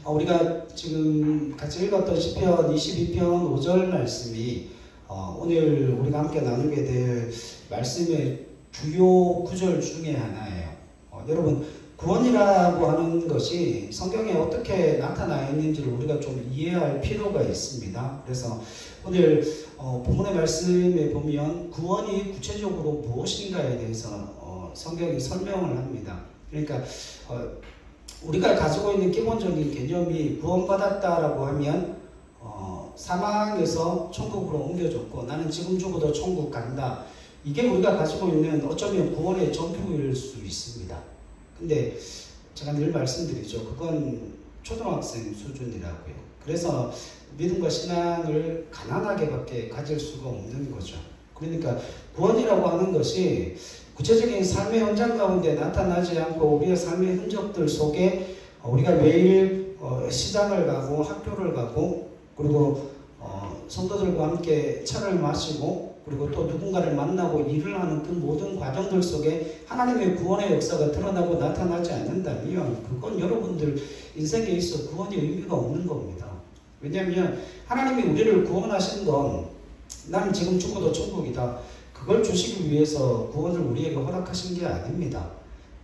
우리가 지금 같이 읽었던 시편 22편 5절 말씀이 오늘 우리가 함께 나누게 될 말씀의 주요 구절 중에 하나예요. 여러분, 구원이라고 하는 것이 성경에 어떻게 나타나 있는지를 우리가 좀 이해할 필요가 있습니다. 그래서 오늘 본문의 말씀에 보면 구원이 구체적으로 무엇인가에 대해서 성경이 설명을 합니다. 그러니까 우리가 가지고 있는 기본적인 개념이 구원받았다라고 하면 사망에서 천국으로 옮겨졌고 나는 지금 죽어도 천국 간다. 이게 우리가 가지고 있는 어쩌면 구원의 전부일 수 있습니다. 근데 제가 늘 말씀드리죠. 그건 초등학생 수준이라고요. 그래서 믿음과 신앙을 가난하게밖에 가질 수가 없는 거죠. 그러니까 구원이라고 하는 것이 구체적인 삶의 현장 가운데 나타나지 않고 우리의 삶의 흔적들 속에 우리가 매일 시장을 가고 학교를 가고 그리고 성도들과 함께 차를 마시고 그리고 또 누군가를 만나고 일을 하는 그 모든 과정들 속에 하나님의 구원의 역사가 드러나고 나타나지 않는다면 그건 여러분들 인생에 있어 구원의 의미가 없는 겁니다. 왜냐하면 하나님이 우리를 구원하신 건 나는 지금 죽어도 천국이다. 그걸 주시기 위해서 구원을 우리에게 허락하신 게 아닙니다.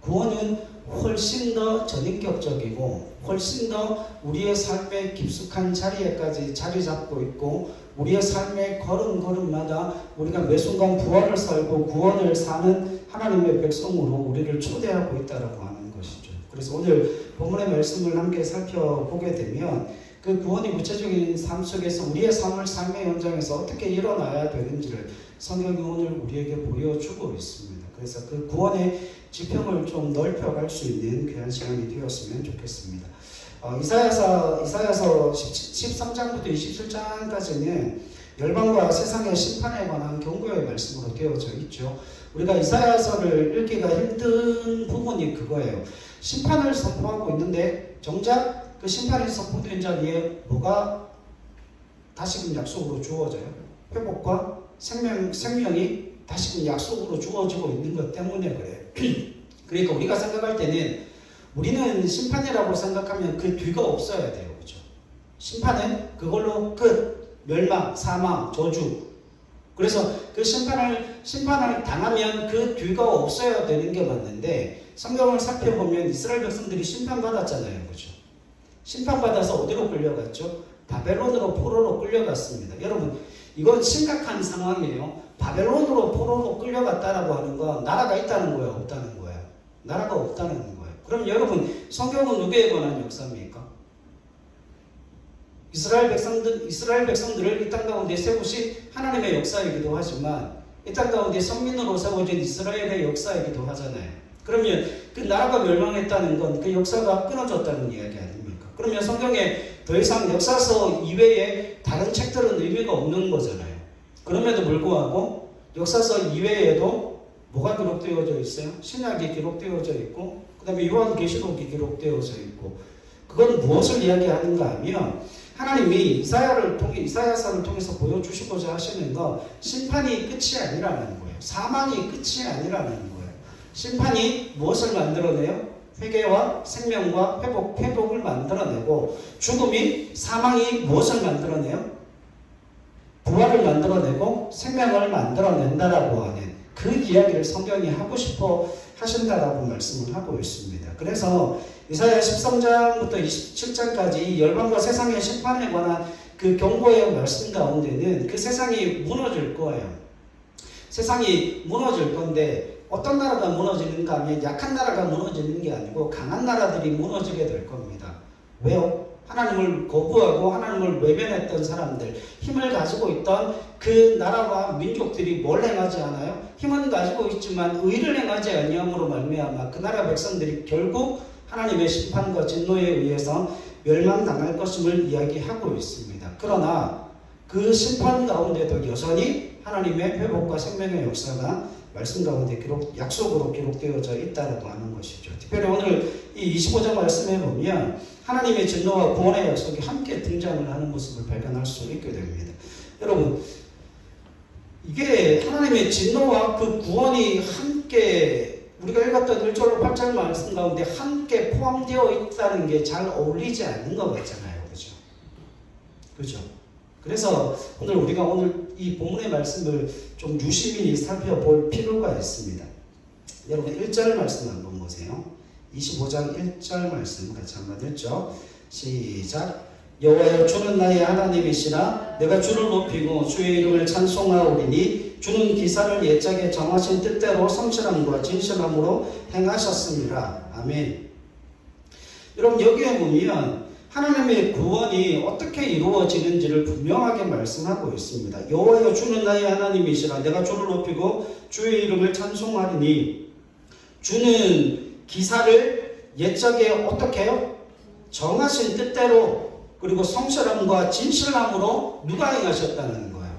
구원은 훨씬 더 전인격적이고 훨씬 더 우리의 삶의 깊숙한 자리에까지 자리 잡고 있고 우리의 삶의 걸음걸음마다 우리가 매 순간 부활을 살고 구원을 사는 하나님의 백성으로 우리를 초대하고 있다고 하는 것이죠. 그래서 오늘 본문의 말씀을 함께 살펴보게 되면 그 구원이 구체적인 삶 속에서 우리의 삶의 현장에서 어떻게 일어나야 되는지를 성경이 오늘 우리에게 보여주고 있습니다. 그래서 그 구원의 지평을 좀 넓혀갈 수 있는 귀한 시간이 되었으면 좋겠습니다. 이사야서 13장부터 27장까지는 열방과 세상의 심판에 관한 경고의 말씀으로 되어져 있죠. 우리가 이사야서를 읽기가 힘든 부분이 그거예요. 심판을 선포하고 있는데 정작 그 심판이 선포된 자리에 뭐가 다시금 약속으로 주어져요? 회복과 생명이 다시금 약속으로 주어지고 있는 것 때문에 그래요. 그러니까 우리가 생각할 때는 우리는 심판이라고 생각하면 그 뒤가 없어야 돼요. 그렇죠? 심판은 그걸로 끝, 멸망, 사망, 저주. 그래서 그 심판을 당하면 그 뒤가 없어야 되는 게 맞는데 성경을 살펴보면 이스라엘 백성들이 심판받았잖아요. 그렇죠? 심판받아서 어디로 끌려갔죠? 바벨론으로 포로로 끌려갔습니다. 여러분, 이건 심각한 상황이에요. 바벨론으로 포로로 끌려갔다라고 하는 건 나라가 있다는 거예요? 없다는 거예요? 나라가 없다는 거예요. 그럼 여러분, 성경은 누구에 관한 역사입니까? 이스라엘 백성들을 이 땅 가운데 세우신 하나님의 역사이기도 하지만 이 땅 가운데 선민으로 세워진 이스라엘의 역사이기도 하잖아요. 그러면 그 나라가 멸망했다는 건 그 역사가 끊어졌다는 이야기 아닙니까? 그러면 성경에 더 이상 역사서 이외에 다른 책들은 의미가 없는 거잖아요. 그럼에도 불구하고 역사서 이외에도 뭐가 기록되어져 있어요? 신약이 기록되어져 있고 그 다음에 요한계시록이 기록되어져 있고 그건 무엇을 이야기하는가 하면 하나님이 이사야서를 통해서 보여주시고자 하시는 건 심판이 끝이 아니라는 거예요. 사망이 끝이 아니라는 거예요. 심판이 무엇을 만들어내요? 회개와 생명과 회복을 만들어내고 죽음이 사망이 무엇을 만들어내요? 부활을 만들어내고 생명을 만들어낸다라고 하는 그 이야기를 성경이 하고 싶어 하신다라고 말씀을 하고 있습니다. 그래서 이사야 13장부터 27장까지 열방과 세상의 심판에 관한 그 경고의 말씀 가운데는 그 세상이 무너질 거예요. 세상이 무너질 건데 어떤 나라가 무너지는가 하면 약한 나라가 무너지는 게 아니고 강한 나라들이 무너지게 될 겁니다. 왜요? 하나님을 거부하고 하나님을 외면했던 사람들, 힘을 가지고 있던 그 나라와 민족들이 뭘 행하지 않아요? 힘은 가지고 있지만 의를 행하지 아니함으로 말미암아 그 나라 백성들이 결국 하나님의 심판과 진노에 의해서 멸망당할 것임을 이야기하고 있습니다. 그러나 그 심판 가운데도 여전히 하나님의 회복과 생명의 역사가 말씀 가운데 약속으로 기록되어져 있다고 하는 것이죠. 특별히 오늘 이 25장 말씀에 보면 하나님의 진노와 구원의 약속이 함께 등장을 하는 모습을 발견할 수 있게 됩니다. 여러분, 이게 하나님의 진노와 그 구원이 함께 우리가 읽었던 1절로 8절 말씀 가운데 함께 포함되어 있다는 게 잘 어울리지 않는 것 같잖아요. 그죠? 그죠? 그래서 오늘 이 본문의 말씀을 좀 유심히 살펴볼 필요가 있습니다. 여러분 1절 말씀 한번 보세요. 25장 1절 말씀 같이 한번 읽죠. 시작. 여호와여 주는 나의 하나님이시라. 내가 주를 높이고 주의 이름을 찬송하오리니 주는 기사를 옛적에 정하신 뜻대로 성실함과 진실함으로 행하셨습니다. 아멘. 여러분 여기에 보면 하나님의 구원이 어떻게 이루어지는지를 분명하게 말씀하고 있습니다. 여호와여 주는 나의 하나님이시라. 내가 주를 높이고 주의 이름을 찬송하리니 주는 기사를 옛적에 어떻게 해요? 정하신 뜻대로 그리고 성실함과 진실함으로 누가 행하셨다는 거예요?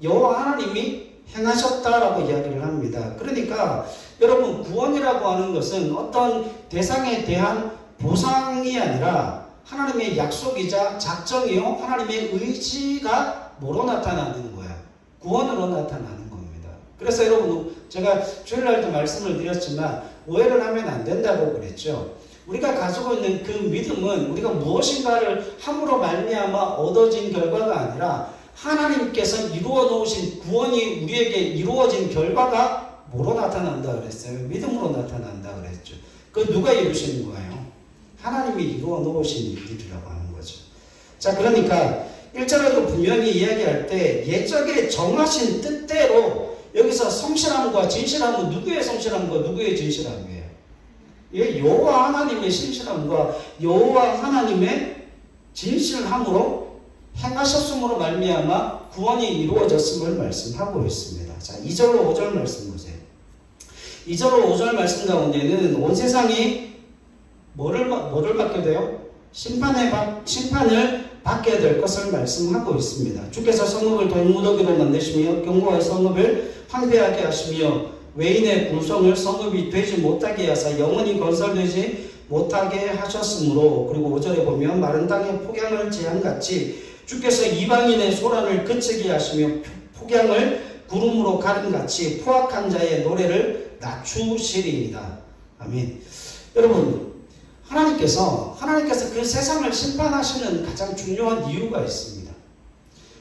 여호와 하나님이 행하셨다라고 이야기를 합니다. 그러니까 여러분 구원이라고 하는 것은 어떤 대상에 대한 보상이 아니라 하나님의 약속이자 작정이요 하나님의 의지가 뭐로 나타나는 거야? 구원으로 나타나는 겁니다. 그래서 여러분 제가 주일날도 말씀을 드렸지만 오해를 하면 안 된다고 그랬죠. 우리가 가지고 있는 그 믿음은 우리가 무엇인가를 함으로 말미암아 얻어진 결과가 아니라 하나님께서 이루어 놓으신 구원이 우리에게 이루어진 결과가 뭐로 나타난다 그랬어요? 믿음으로 나타난다 그랬죠. 그 누가 이루시는 거예요? 하나님이 이루어 놓으신 일이라고 하는 거죠. 자, 그러니까 1절에도 분명히 이야기할 때 옛적에 정하신 뜻대로 여기서 성실함과 진실함은 누구의 성실함과 누구의 진실함이에요? 예, 여호와 하나님의 신실함과 여호와 하나님의 진실함으로 행하셨음으로 말미암아 구원이 이루어졌음을 말씀하고 있습니다. 자, 2절로 5절 말씀 보세요. 2절로 5절 말씀 가운데는 온 세상이 뭐를 받게 돼요? 심판을 받게 될 것을 말씀하고 있습니다. 주께서 성읍을 돌무더기로 만드시며 견고한 성읍을 황폐하게 하시며 외인의 궁성을 성읍이 되지 못하게 하사 영원히 건설되지 못하게 하셨으므로, 그리고 5절에 보면 마른 땅에 폭양을 재앙같이 주께서 이방인의 소란을 그치게 하시며 폭양을 구름으로 가름같이 포악한 자의 노래를 낮추시리이다. 아멘. 여러분, 하나님께서 그 세상을 심판하시는 가장 중요한 이유가 있습니다.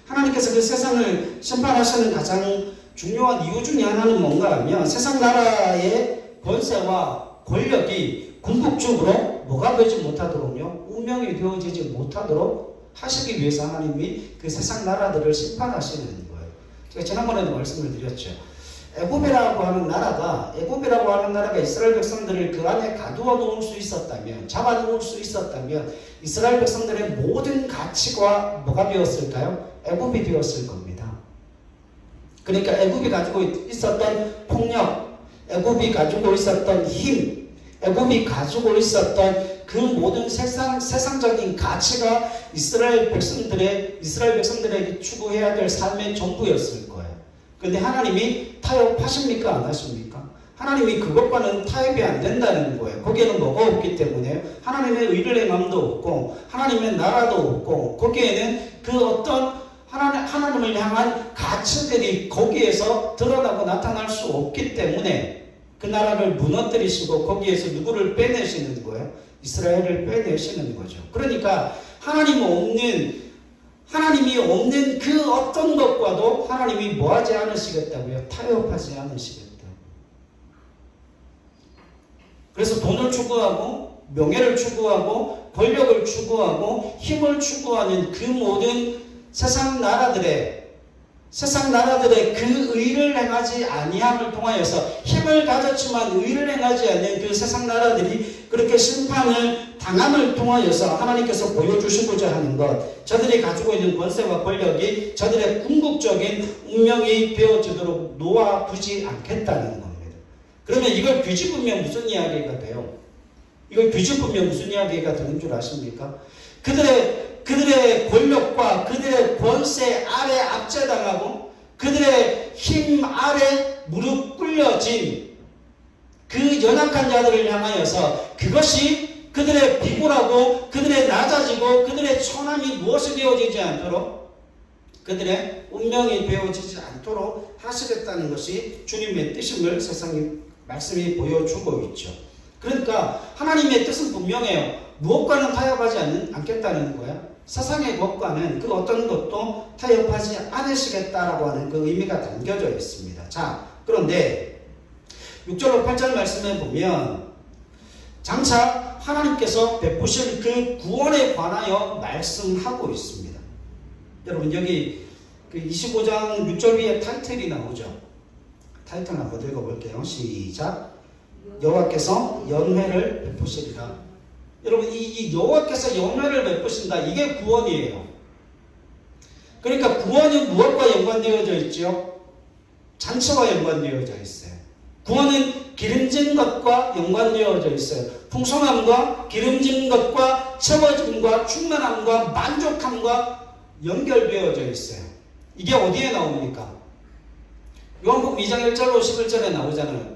하나님께서 그 세상을 심판하시는 가장 중요한 이유 중에 하나는 뭔가 하면 세상 나라의 권세와 권력이 궁극적으로 뭐가 되지 못하도록요, 운명이 되어지지 못하도록 하시기 위해서 하나님이 그 세상 나라들을 심판하시는 거예요. 제가 지난번에도 말씀을 드렸죠. 애굽이라고 하는 나라가 이스라엘 백성들을 그 안에 가두어 놓을 수 있었다면, 잡아 놓을 수 있었다면 이스라엘 백성들의 모든 가치가 뭐가 되었을까요? 애굽이 되었을 겁니다. 그러니까 애굽이 가지고 있었던 폭력, 애굽이 가지고 있었던 힘, 애굽이 가지고 있었던 그 모든 세상적인 가치가 이스라엘 백성들에게 추구해야 될 삶의 전부였을 거예요. 그런데 하나님이 타협하십니까? 안 하십니까? 하나님이 그것과는 타협이 안 된다는 거예요. 거기에는 뭐가 없기 때문에 하나님의 의를 행함도 없고 하나님의 나라도 없고 거기에는 그 어떤 하나님을 향한 가치들이 거기에서 드러나고 나타날 수 없기 때문에 그 나라를 무너뜨리시고 거기에서 누구를 빼내시는 거예요? 이스라엘을 빼내시는 거죠. 그러니까 하나님이 없는 그 어떤 것과도 하나님이 뭐하지 않으시겠다고요? 타협하지 않으시겠다고. 그래서 돈을 추구하고 명예를 추구하고 권력을 추구하고 힘을 추구하는 그 모든 세상 나라들의 그 의를 행하지 아니함을 통하여서 힘을 가졌지만 의를 행하지 않는 그 세상 나라들이 그렇게 심판을 당함을 통하여서 하나님께서 보여주시고자 하는 것, 저들이 가지고 있는 권세와 권력이 저들의 궁극적인 운명이 되어지도록 놓아두지 않겠다는 겁니다. 그러면 이걸 뒤집으면 무슨 이야기가 돼요? 이걸 뒤집으면 무슨 이야기가 되는 줄 아십니까? 그들의 권력과 그들의 권세 아래 압제당하고 그들의 힘 아래 무릎 꿇려진 그 연약한 자들을 향하여서 그것이 그들의 비굴하고 그들의 낮아지고 그들의 천함이 무엇이 되어지지 않도록, 그들의 운명이 되어지지 않도록 하시겠다는 것이 주님의 뜻임을 세상이 말씀이 보여주고 있죠. 그러니까 하나님의 뜻은 분명해요. 무엇과는 타협하지 않겠다는 거야. 세상의 것과는 그 어떤 것도 타협하지 않으시겠다라고 하는 그 의미가 담겨져 있습니다. 자, 그런데 6절로 8절 말씀에 보면 장차 하나님께서 베푸실 그 구원에 관하여 말씀하고 있습니다. 여러분 여기 그 25장 6절 위에 타이틀이 나오죠. 타이틀 한번 읽어볼게요. 시작. 여호와께서 연회를 베푸시리라. 여러분 이 여호와께서 연회를 베푸신다. 이게 구원이에요. 그러니까 구원은 무엇과 연관되어져 있죠? 장차와 연관되어져 있어요. 구원은 기름진 것과 연관되어져 있어요. 풍성함과 기름진 것과 채워짐과 충만함과 만족함과 연결되어져 있어요. 이게 어디에 나옵니까? 요한복음 2장 1절로 11절에 나오잖아요.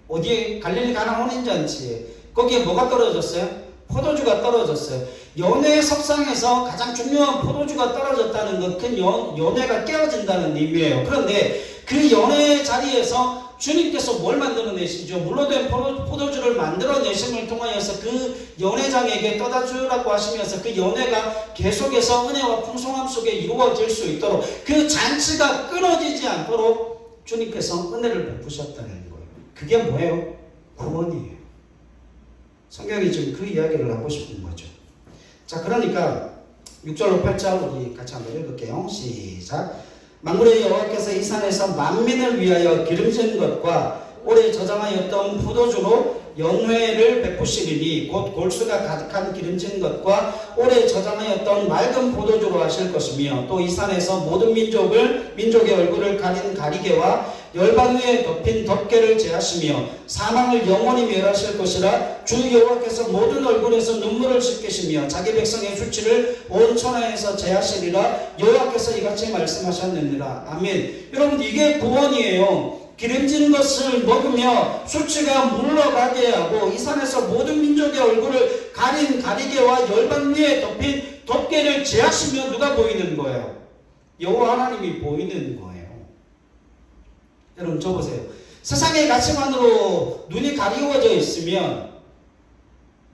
어디에? 갈릴리 가나 혼인잔치에. 거기에 뭐가 떨어졌어요? 포도주가 떨어졌어요. 연회의 석상에서 가장 중요한 포도주가 떨어졌다는 것, 그 연회가 깨어진다는 의미예요. 그런데 그 연회의 자리에서 주님께서 뭘 만들어내시죠? 물로된 포도주를 만들어내심을 통하여서 그 연회장에게 떠다 주라고 하시면서 그 연회가 계속해서 은혜와 풍성함 속에 이루어질 수 있도록 그 잔치가 끊어지지 않도록 주님께서 은혜를 베푸셨다는 거예요. 그게 뭐예요? 구원이에요. 성경이 지금 그 이야기를 하고 싶은 거죠. 자, 그러니까 6절로 8절 우리 같이 한번 읽을게요. 시작. 만군의 여호와께서 이 산에서 만민을 위하여 기름진 것과 오래 저장하였던 포도주로 연회를 베푸시리니 곧 골수가 가득한 기름진 것과 오래 저장하였던 맑은 포도주로 하실 것이며 또 이 산에서 모든 민족의 얼굴을 가린 가리개와 열방 위에 덮인 덮개를 제하시며 사망을 영원히 멸하실 것이라. 주 여호와께서 모든 얼굴에서 눈물을 씻기시며 자기 백성의 수치를 온 천하에서 제하시리라. 여호와께서 이같이 말씀하셨느니라. 아멘. 여러분 이게 구원이에요. 기름진 것을 먹으며 수치가 물러가게 하고 이 산에서 모든 민족의 얼굴을 가린 가리개와 열방 위에 덮인 덮개를 제하시며 누가 보이는 거예요? 여호와 하나님이 보이는 거예요. 여러분 저 보세요. 세상의 가치관으로 눈이 가리워져 있으면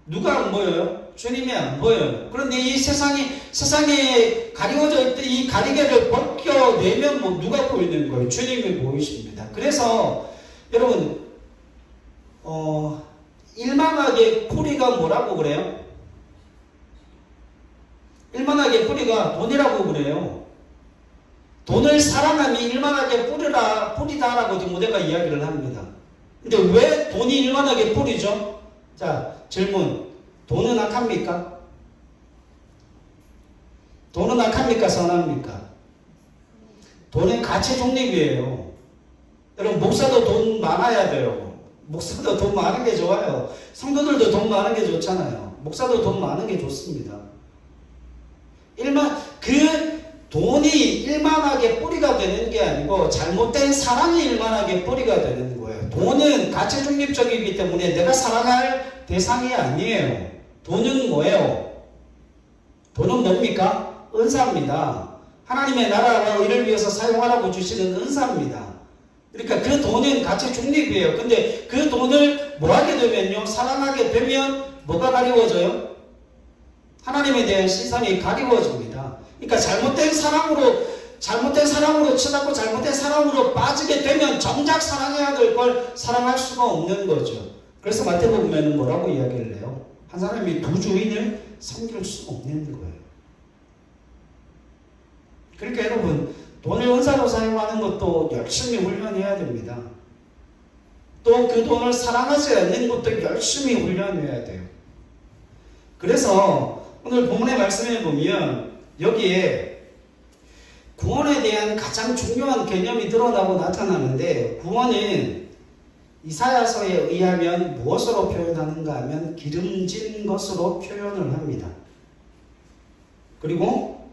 누가 안 보여요? 주님이 안 보여요. 그런데 이 세상에 가리워져 있던 이 가리개를 벗겨내면 뭐 누가 보이는 거예요? 주님이 보이십니다. 그래서 여러분 일만하게 뿌리가 뭐라고 그래요? 일만하게 뿌리가 돈이라고 그래요. 돈을 사랑함이 일만하게 뿌리다라고 디모데가 이야기를 합니다. 근데 왜 돈이 일만하게 뿌리죠? 자, 질문. 돈은 악합니까? 돈은 악합니까? 선합니까? 돈은 가치 중립이에요. 여러분 목사도 돈 많아야 돼요. 목사도 돈 많은 게 좋아요. 성도들도 돈 많은 게 좋잖아요. 목사도 돈 많은 게 좋습니다. 그 돈이 일만하게 뿌리가 되는 게 아니고 잘못된 사랑이 일만하게 뿌리가 되는 거예요. 돈은 가치 중립적이기 때문에 내가 사랑할 대상이 아니에요. 돈은 뭐예요? 돈은 뭡니까? 은사입니다. 하나님의 나라와 의를 위해서 사용하라고 주시는 은사입니다. 그러니까 그 돈은 가치 중립이에요. 근데 그 돈을 뭐 하게 되면요? 사랑하게 되면 뭐가 가리워져요? 하나님에 대한 시선이 가리워집니다. 그러니까 잘못된 사랑으로 치닫고 잘못된 사랑으로 빠지게 되면 정작 사랑해야 될 걸 사랑할 수가 없는 거죠. 그래서 마태복음에는 뭐라고 이야기를 해요? 한 사람이 두 주인을 섬길 수 없는 거예요. 그러니까 여러분 돈을 은사로 사용하는 것도 열심히 훈련해야 됩니다. 또 그 돈을 사랑하지 않는 것도 열심히 훈련해야 돼요. 그래서 오늘 본문의 말씀에 보면 여기에 구원에 대한 가장 중요한 개념이 드러나고 나타나는데 구원은 이사야서에 의하면 무엇으로 표현하는가 하면 기름진 것으로 표현을 합니다. 그리고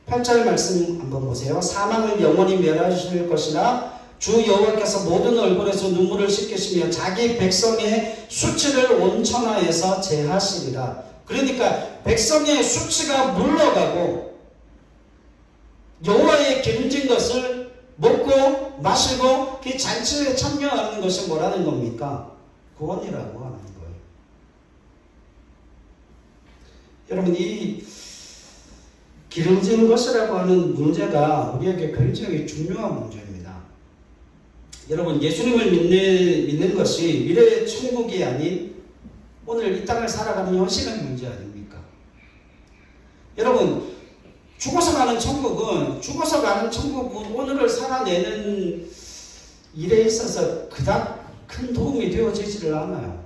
8절 말씀 한번 보세요. 사망을 영원히 멸하실 것이라. 주 여호와께서 모든 얼굴에서 눈물을 씻기시며 자기 백성의 수치를 온 천하에서 제하시리라. 그러니까 백성의 수치가 물러가고 여호와의 기름진 것을 먹고 마시고 그 잔치에 참여하는 것이 뭐라는 겁니까? 구원이라고 하는 거예요. 여러분, 이 기름진 것이라고 하는 문제가 우리에게 굉장히 중요한 문제입니다. 여러분, 예수님을 믿는 것이 미래의 천국이 아닌 오늘 이 땅을 살아가는 현실의 문제 아닙니까? 여러분, 죽어서 가는 천국은 오늘을 살아내는 일에 있어서 그닥 큰 도움이 되어지지를 않아요.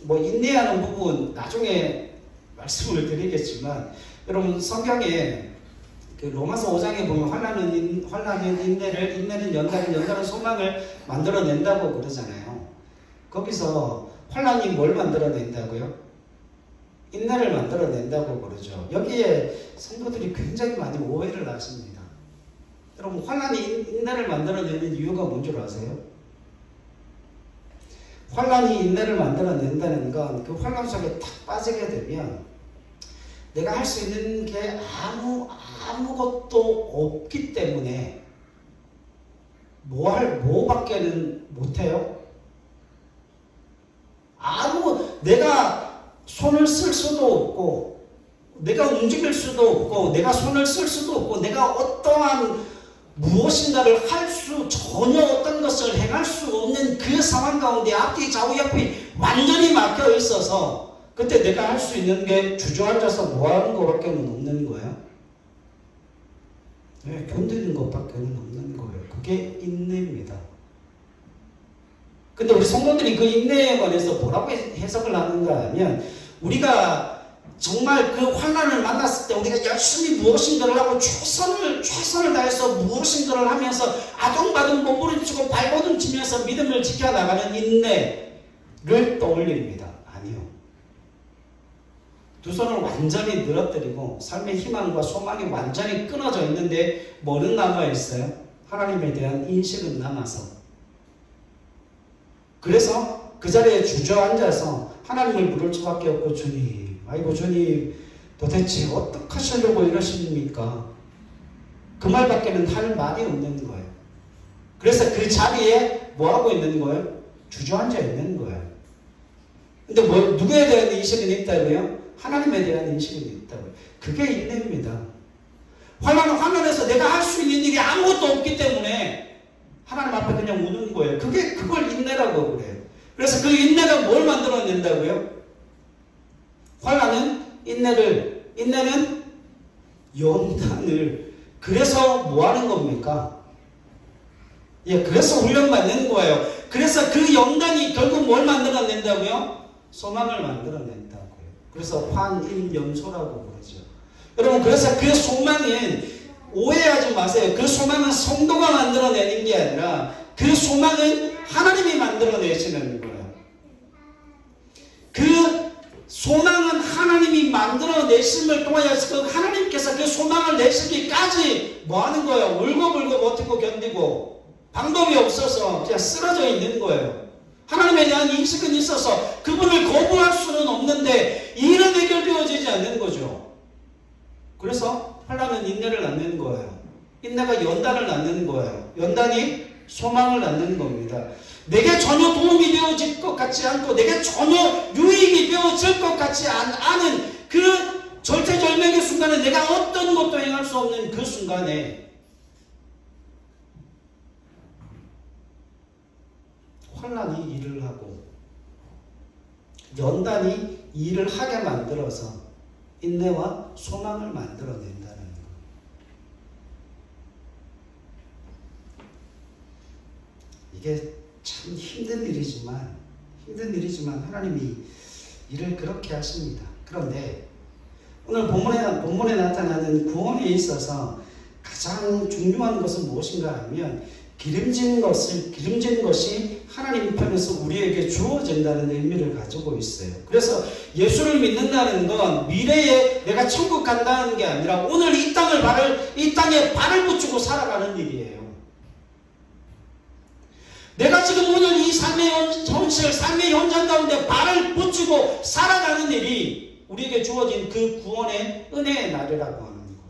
뭐 인내하는 부분 나중에 말씀을 드리겠지만, 여러분 성경에 그 로마서 5장에 보면 환난은 인내는 연단은 소망을 만들어낸다고 그러잖아요. 거기서 환난이 뭘 만들어낸다고요? 인내를 만들어낸다고 그러죠. 여기에 성도들이 굉장히 많이 오해를 하십니다. 여러분, 환난이 인내를 만들어내는 이유가 뭔 줄 아세요? 환난이 인내를 만들어낸다는 건 그 환난 속에 탁 빠지게 되면 내가 할 수 있는 게 아무것도 없기 때문에 뭐밖에는 못해요? 내가 손을 쓸 수도 없고, 내가 움직일 수도 없고, 내가 손을 쓸 수도 없고, 내가 어떠한 무엇인가를 전혀 어떤 것을 행할 수 없는 그 상황 가운데 앞뒤 좌우 옆이 완전히 막혀 있어서 그때 내가 할 수 있는 게 주저앉아서 뭐 하는 것밖에 없는 거예요. 네, 견디는 것밖에 없는 거예요. 그게 인내입니다. 근데 우리 성도들이 그 인내에 관해서 뭐라고 해석을 하는가 하면, 우리가 정말 그 환난을 만났을 때 우리가 열심히 무엇인가를 하고 최선을 다해서 무엇인가를 하면서 아둥바둥 몸부림치고 발버둥치면서 믿음을 지켜나가는 인내를 떠올립니다. 아니요. 두 손을 완전히 늘어뜨리고 삶의 희망과 소망이 완전히 끊어져 있는데 뭐는 남아있어요? 하나님에 대한 인식은 남아서. 그래서 그 자리에 주저앉아서 하나님을 부를 수밖에 없고, 주님 도대체 어떻게 하시려고 이러십니까? 그 말밖에는 할 말이 없는 거예요. 그래서 그 자리에 뭐 하고 있는 거예요? 주저앉아 있는 거예요. 근데 누구에 대한 인식이 있다고요? 하나님에 대한 인식이 있다고요. 그게 인내입니다. 환난에서 내가 할 수 있는 일이 아무것도 없기 때문에 하나님 앞에 그냥 우는 거예요. 그걸 인내라고 그래요. 그래서 그 인내가 뭘 만들어낸다고요? 인내는 연단을. 그래서 뭐 하는 겁니까? 그래서 훈련받는 거예요. 그래서 그 연단이 결국 뭘 만들어낸다고요? 소망을 만들어낸다고요. 그래서 환인연소라고 그러죠. 여러분, 그래서 그 소망은, 오해하지 마세요. 그 소망은 성도가 만들어내는 게 아니라 그 소망은 하나님이 만들어내시는 거예요. 그 소망은 하나님이 만들어내심을 통하여서 하나님께서 그 소망을 내시기까지 뭐 하는 거예요? 울고불고 버티고 견디고 방법이 없어서 그냥 쓰러져 있는 거예요. 하나님에 대한 인식은 있어서 그분을 거부할 수는 없는데 일은 해결되어지지 않는 거죠. 그래서 환난은 인내를 낳는 거예요. 인내가 연단을 낳는 거예요. 연단이 소망을 낳는 겁니다. 내게 전혀 도움이 되어질 것 같지 않고 내게 전혀 유익이 되어질 것 같지 않은 그 절체절명의 순간에, 내가 어떤 것도 행할 수 없는 그 순간에 환난이 일을 하고 연단이 일을 하게 만들어서 인내와 소망을 만들어낸다는 것. 이게 참 힘든 일이지만 하나님이 일을 그렇게 하십니다. 그런데 오늘 본문에 나타나는 구원에 있어서 가장 중요한 것은 무엇인가 하면, 기름진 것이 하나님 편에서 우리에게 주어진다는 의미를 가지고 있어요. 그래서 예수를 믿는다는 건 미래에 내가 천국 간다는 게 아니라 오늘 이 땅에 발을 붙이고 살아가는 일이에요. 내가 지금 오늘 이 삶의 현장 가운데 발을 붙이고 살아가는 일이 우리에게 주어진 그 구원의 은혜의 날이라고 하는 거예요.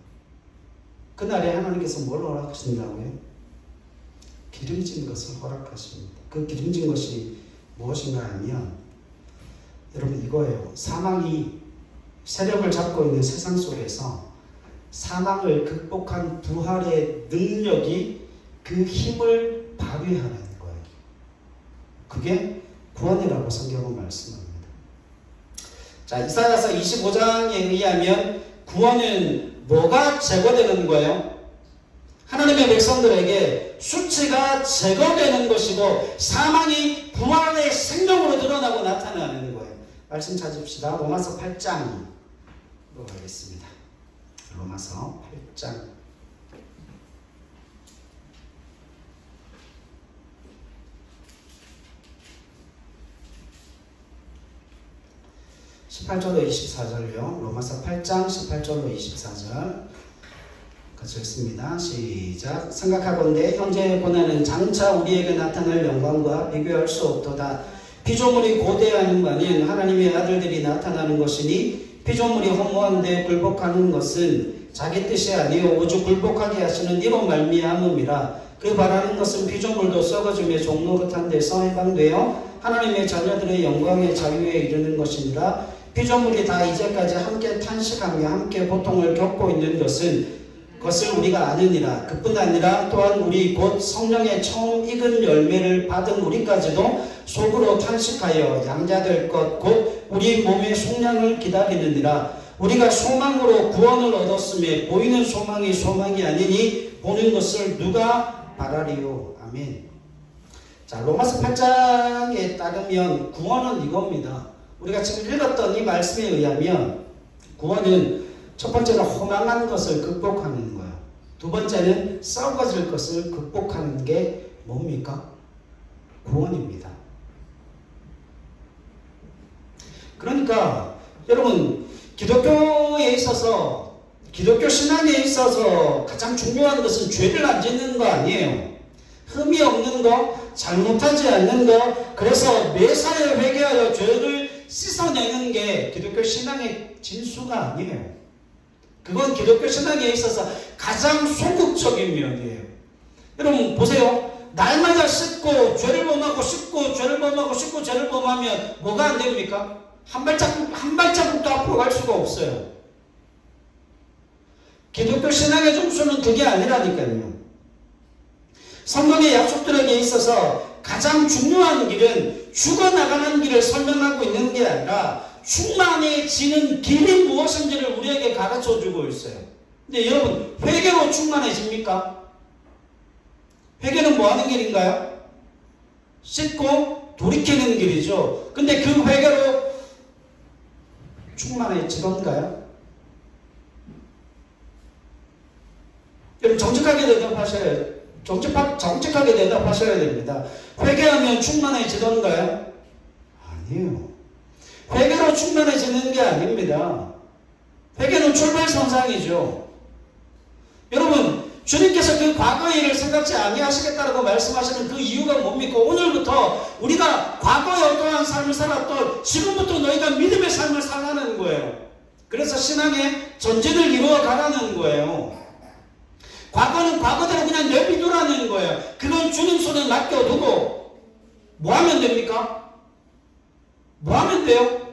그날에 하나님께서 뭘 허락하신다고요? 기름진 것을 허락하십니다. 그 기름진 것이 무엇인가 하면 여러분 이거예요. 사망이 세력을 잡고 있는 세상 속에서 사망을 극복한 부활의 능력이 그 힘을 발휘하는 거예요. 그게 구원이라고 성경은 말씀합니다. 자, 이사야서 25장에 의하면 구원은 뭐가 제거되는 거예요? 하나님의 백성들에게 수치가 제거되는 것이고 사망이 부활의 생명으로 드러나고 나타나는 거예요. 말씀 찾읍시다. 로마서 8장으로 가겠습니다. 로마서 8장 18절로 24절요. 로마서 8장 18절로 24절 같이 읽습니다. 시작. 생각하건대 현재의 고난은 장차 우리에게 나타날 영광과 비교할 수 없도다. 피조물이 고대하는 바는 하나님의 아들들이 나타나는 것이니 피조물이 허무한데 굴복하는 것은 자기 뜻이 아니요 오직 굴복하게 하시는 이로 말미암음이라. 그 바라는 것은 피조물도 썩어짐의 종노릇한 데서 해방되어 하나님의 자녀들의 영광의 자유에 이르는 것이니라. 피조물이 다 이제까지 함께 탄식하며 함께 고통을 겪고 있는 것을 우리가 아느니라. 그뿐 아니라 또한 우리 곧 성령의 처음 익은 열매를 받은 우리까지도 속으로 탄식하여 양자될 것 곧 우리 몸의 속량을 기다리느니라. 우리가 소망으로 구원을 얻었음에 보이는 소망이 소망이 아니니 보는 것을 누가 바라리요. 아멘. 자, 로마서 8장에 따르면 구원은 이겁니다. 우리가 지금 읽었던 이 말씀에 의하면 구원은 첫 번째는 허망한 것을 극복하는 거예요. 두 번째는 썩어질 것을 극복하는 게 뭡니까? 구원입니다. 그러니까 여러분 기독교에 있어서 기독교 신앙에 있어서 가장 중요한 것은 죄를 안 짓는 거 아니에요. 흠이 없는 거, 잘못하지 않는 거, 그래서 매사에 회개하여 죄를 씻어내는 게 기독교 신앙의 진수가 아니에요. 그건 기독교 신앙에 있어서 가장 소극적인 면이에요. 여러분 보세요. 날마다 씻고 죄를 범하고 씻고 죄를 범하고 씻고 죄를 범하면 뭐가 안 됩니까? 한 발자국도 앞으로 갈 수가 없어요. 기독교 신앙의 중수는 그게 아니라니까요. 성경의 약속들에게 있어서 가장 중요한 길은 죽어나가는 길을 설명하고 있는 게 아니라 충만해지는 길이 무엇인지를 우리에게 가르쳐주고 있어요. 근데 여러분 회개로 충만해집니까? 회개는 뭐하는 길인가요? 씻고 돌이키는 길이죠. 근데 그 회개로 충만해지던가요? 여러분 정직하게 대답하셔야 정직하게 대답하셔야 됩니다. 회개하면 충만해지던가요? 아니에요. 회개로 충만해지는 게 아닙니다. 회개는 출발선상이죠. 여러분 주님께서 그 과거의 일을 생각지 아니하시겠다라고 말씀하시는 그 이유가 뭡니까? 오늘부터 우리가 과거에 어떠한 삶을 살았던 지금부터 너희가 믿음의 삶을 살라는 거예요. 그래서 신앙의 전진을 이루어가라는 거예요. 과거는 과거대로 그냥 내비두라는 거예요. 그건 주님 손에 맡겨두고 뭐 하면 됩니까? 뭐 하면 돼요?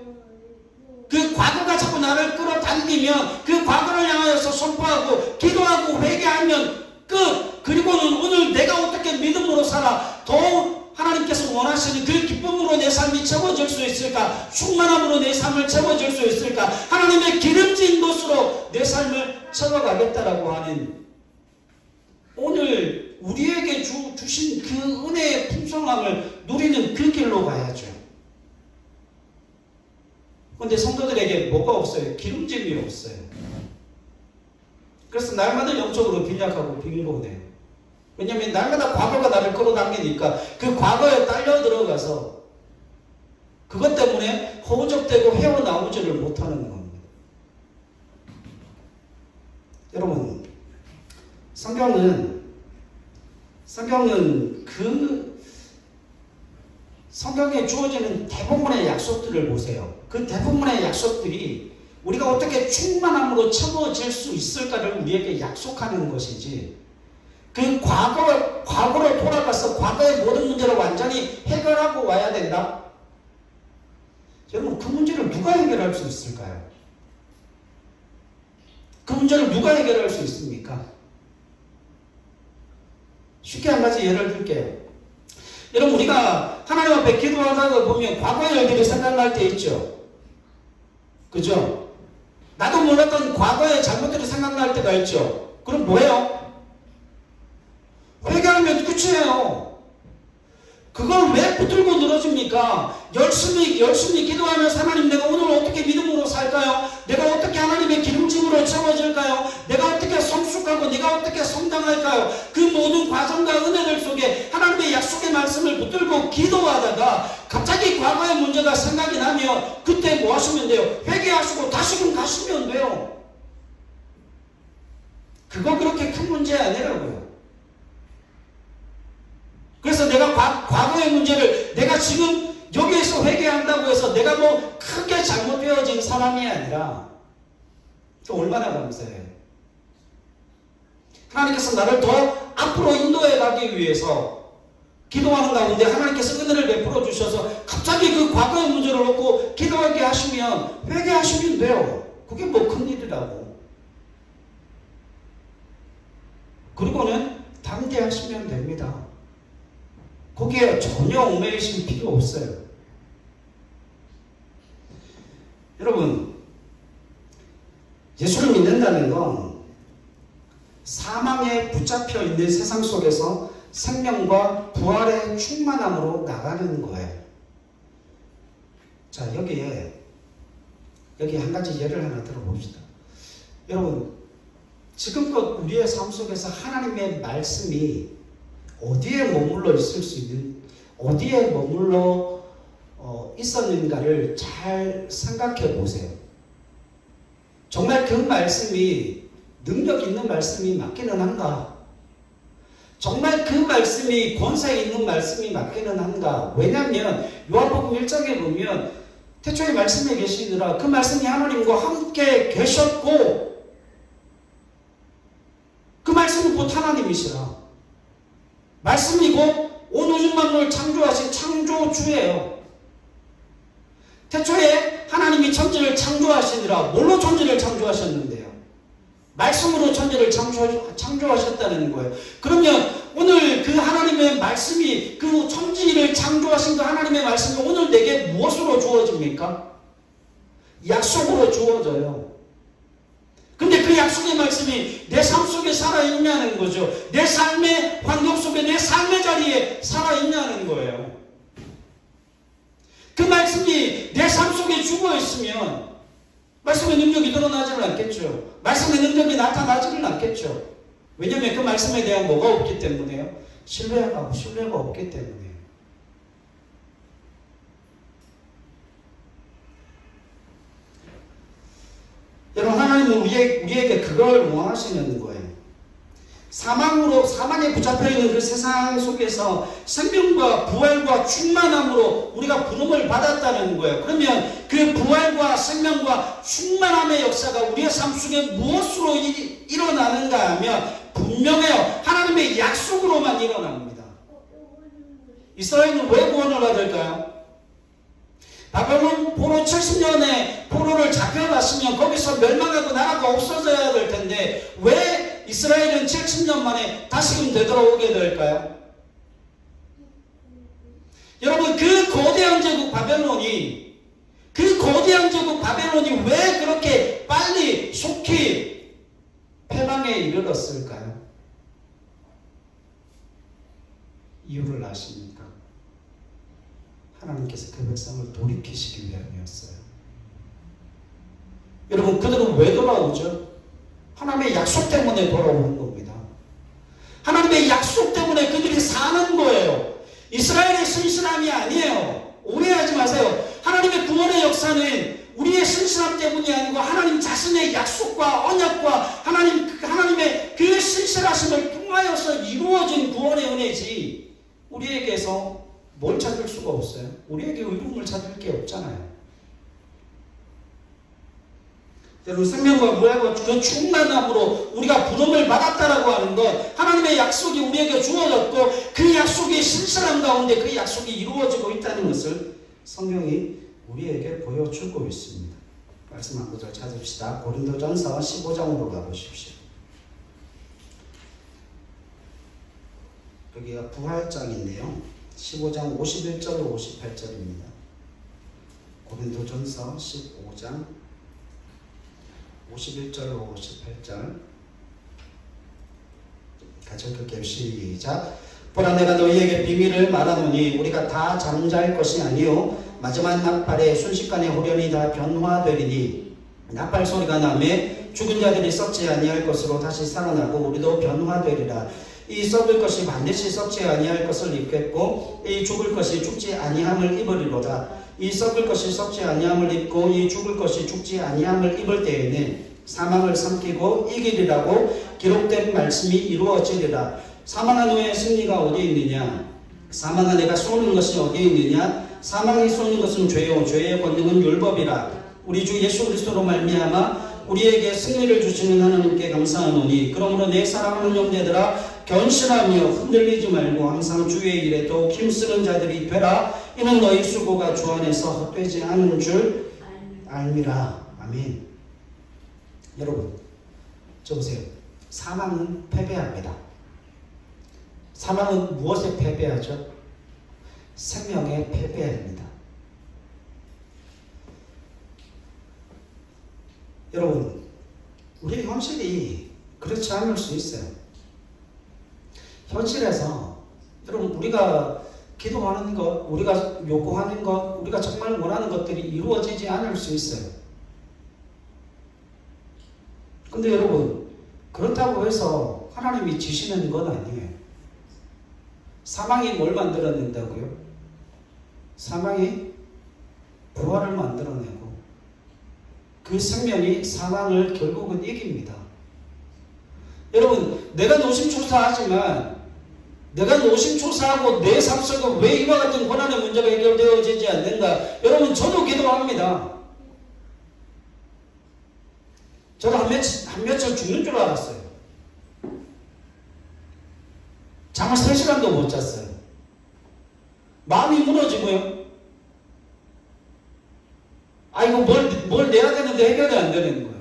그 과거가 자꾸 나를 끌어당기면 그 과거를 향하여서 선포하고 기도하고 회개하면 끝. 그리고는 오늘 내가 어떻게 믿음으로 살아 더욱 하나님께서 원하시는 그 기쁨으로 내 삶이 채워질 수 있을까? 충만함으로 내 삶을 채워질 수 있을까? 하나님의 기름진 것으로 내 삶을 채워가겠다라고 하는 오늘 우리에게 주신 그 은혜의 풍성함을 누리는 그 길로 가야죠. 그런데 성도들에게 뭐가 없어요? 기름짐이 없어요. 그래서 날마다 영적으로 빈약하고 빈곤해요. 왜냐하면 날마다 과거가 나를 끌어당기니까 그 과거에 딸려 들어가서 그것 때문에 허우적대고 헤어나오지를 못하는 겁니다. 여러분 성경은 성경에 주어지는 대부분의 약속들을 보세요. 그 대부분의 약속들이 우리가 어떻게 충만함으로 채워질 수 있을까를 우리에게 약속하는 것이지, 그 과거로 돌아가서 과거의 모든 문제를 완전히 해결하고 와야 된다? 여러분, 그 문제를 누가 해결할 수 있을까요? 그 문제를 누가 해결할 수 있습니까? 쉽게 한 가지 예를 들게요. 여러분, 우리가 하나님 앞에 기도하다가 보면 과거의 일들이 생각날 때 있죠. 그죠? 나도 몰랐던 과거의 잘못들이 생각날 때가 있죠. 그럼 뭐예요? 회개하면 끝이에요. 그걸 왜 붙들고 늘어집니까? 열심히 기도하면서 하나님, 내가 오늘 어떻게 믿음으로 살까요? 내가 어떻게 하나님의 기름짐으로 채워질까요? 내가 어떻게 성숙하고 내가 어떻게 성장할까요? 그 모든 과정과 은혜들 속에 하나님의 약속의 말씀을 붙들고 기도하다가 갑자기 과거의 문제가 생각이 나면 그때 뭐 하시면 돼요? 회개하시고 다시금 가시면 돼요. 그거 그렇게 큰 문제 아니라고요. 그래서 내가 과거의 문제를 내가 지금 여기에서 회개한다고 해서 내가 뭐 크게 잘못되어진 사람이 아니라 또 얼마나 감사해요. 하나님께서 나를 더 앞으로 인도해 가기 위해서 기도하는 가운데 하나님께서 은혜를 베풀어 주셔서 갑자기 그 과거의 문제를 놓고 기도하게 하시면 회개하시면 돼요. 그게 뭐 큰일이라고. 그리고는 담대하시면 됩니다. 거기에 전혀 얽매이실 필요 없어요. 여러분, 예수를 믿는다는 건 사망에 붙잡혀 있는 세상 속에서 생명과 부활의 충만함으로 나가는 거예요. 자, 여기 한 가지 예를 하나 들어봅시다. 여러분, 지금껏 우리의 삶 속에서 하나님의 말씀이 어디에 머물러 있을 수 있는, 어디에 머물러 있었는가를 잘 생각해 보세요. 정말 그 말씀이 능력 있는 말씀이 맞기는 한가? 정말 그 말씀이 권세 있는 말씀이 맞기는 한가? 왜냐하면 요한복음 1장에 보면 태초에 말씀에 계시느라 그 말씀이 하나님과 함께 계셨고 그 말씀은 곧 하나님이시라. 말씀이 곧 온 우주 만물을 창조하신 창조주예요. 태초에 하나님이 천지를 창조하시느라 뭘로 천지를 창조하셨는데요? 말씀으로 천지를 창조하셨다는 거예요. 그러면 오늘 그 하나님의 말씀이, 그 천지를 창조하신 그 하나님의 말씀이 오늘 내게 무엇으로 주어집니까? 약속으로 주어져요. 근데 그 약속의 말씀이 내 삶 속에 살아있냐는 거죠. 내 삶의 환경 속에, 내 삶의 자리에 살아있냐는 거예요. 그 말씀이 내 삶 속에 죽어있으면 말씀의 능력이 드러나지는 않겠죠. 말씀의 능력이 나타나지는 않겠죠. 왜냐하면 그 말씀에 대한 뭐가 없기 때문에요? 신뢰가 없기 때문에요. 여러분, 하나님은 우리에게 그걸 원하시는 거예요. 사망에 붙잡혀있는 그 세상 속에서 생명과 부활과 충만함으로 우리가 부름을 받았다는 거예요. 그러면 그 부활과 생명과 충만함의 역사가 우리의 삶 속에 무엇으로 일어나는가 하면 분명해요. 하나님의 약속으로만 일어납니다. 이스라엘은 왜 구원을 받을까요? 바벨론 포로 70년에 포로를 잡혀갔으면 거기서 멸망하고 나라가 없어져야 될 텐데 왜 이스라엘은 70년 만에 다시금 되돌아오게 될까요? 여러분, 그 거대한 제국 바벨론이 왜 그렇게 빨리 속히 패망에 이르렀을까요? 이유를 아십니까? 하나님께서 그 백성을 돌이키시기 위함이었어요. 여러분, 그들은 왜 돌아오죠? 하나님의 약속 때문에 돌아오는 겁니다. 하나님의 약속 때문에 그들이 사는 거예요. 이스라엘의 신실함이 아니에요. 오해하지 마세요. 하나님의 구원의 역사는 우리의 신실함 때문이 아니고 하나님 자신의 약속과 언약과 하나님의 그 신실하심을 통하여서 이루어진 구원의 은혜지 우리에게서 뭘 찾을 수가 없어요. 우리에게 의로움을 찾을 게 없잖아요. 여러분 생명과 무하고 그 충만함으로 우리가 부름을 받았다라고 하는 것, 하나님의 약속이 우리에게 주어졌고 그 약속이 신실한 가운데 그 약속이 이루어지고 있다는 것을 성경이 우리에게 보여주고 있습니다. 말씀 한 구절 찾읍시다. 고린도전서 15장으로 가보십시오. 여기가 부활장인데요. 15장 51절로 58절입니다. 고린도전서 15장 51절로 58절 같이 읽을게요. 시작. 보라 내가 너희에게 비밀을 말하노니 우리가 다 잠잘 것이 아니요 마지막 나팔에 순식간에 후련히 다 변화되리니 나팔 소리가 나매 죽은 자들이 썩지 아니할 것으로 다시 살아나고 우리도 변화되리라. 이 썩을 것이 반드시 썩지 아니할 것을 입겠고 이 죽을 것이 죽지 아니함을 입으리로다. 이 썩을 것이 썩지 아니함을 입고 이 죽을 것이 죽지 아니함을 입을 때에는 사망을 삼키고 이기리라고 기록된 말씀이 이루어지리라. 사망한 후에 승리가 어디에 있느냐? 사망아 내가 쏘는 것이 어디에 있느냐? 사망이 쏘는 것은 죄요 죄의 권능은 율법이라. 우리 주 예수 그리스도로 말미암아 우리에게 승리를 주시는 하나님께 감사하노니 그러므로 내 사랑하는 형제들아 견실하며 흔들리지 말고 항상 주의 일에 더욱 힘쓰는 자들이 되라. 이는 너희 수고가 주 안에서 헛되지 않은 줄 알미라. 아멘. 여러분 저 보세요. 사망은 패배합니다. 사망은 무엇에 패배하죠? 생명에 패배합니다. 여러분 우리 현실이 그렇지 않을 수 있어요. 현실에서 여러분 우리가 기도하는 것, 우리가 요구하는 것, 우리가 정말 원하는 것들이 이루어지지 않을 수 있어요. 근데 여러분 그렇다고 해서 하나님이 지시는 건 아니에요. 사망이 뭘 만들어낸다고요? 사망이 부활을 만들어내고 그 생명이 사망을 결국은 이깁니다. 여러분 내가 노심초사하지만 내가 노심초사하고 내 삶 속에 왜 이와 같은 고난의 문제가 해결되어지지 않는가? 여러분 저도 기도합니다. 저도 한 며칠 죽는 줄 알았어요. 잠을 3시간도 못 잤어요. 마음이 무너지고요. 아 이거 뭘 내야 되는데 해결이 안 되는 거예요.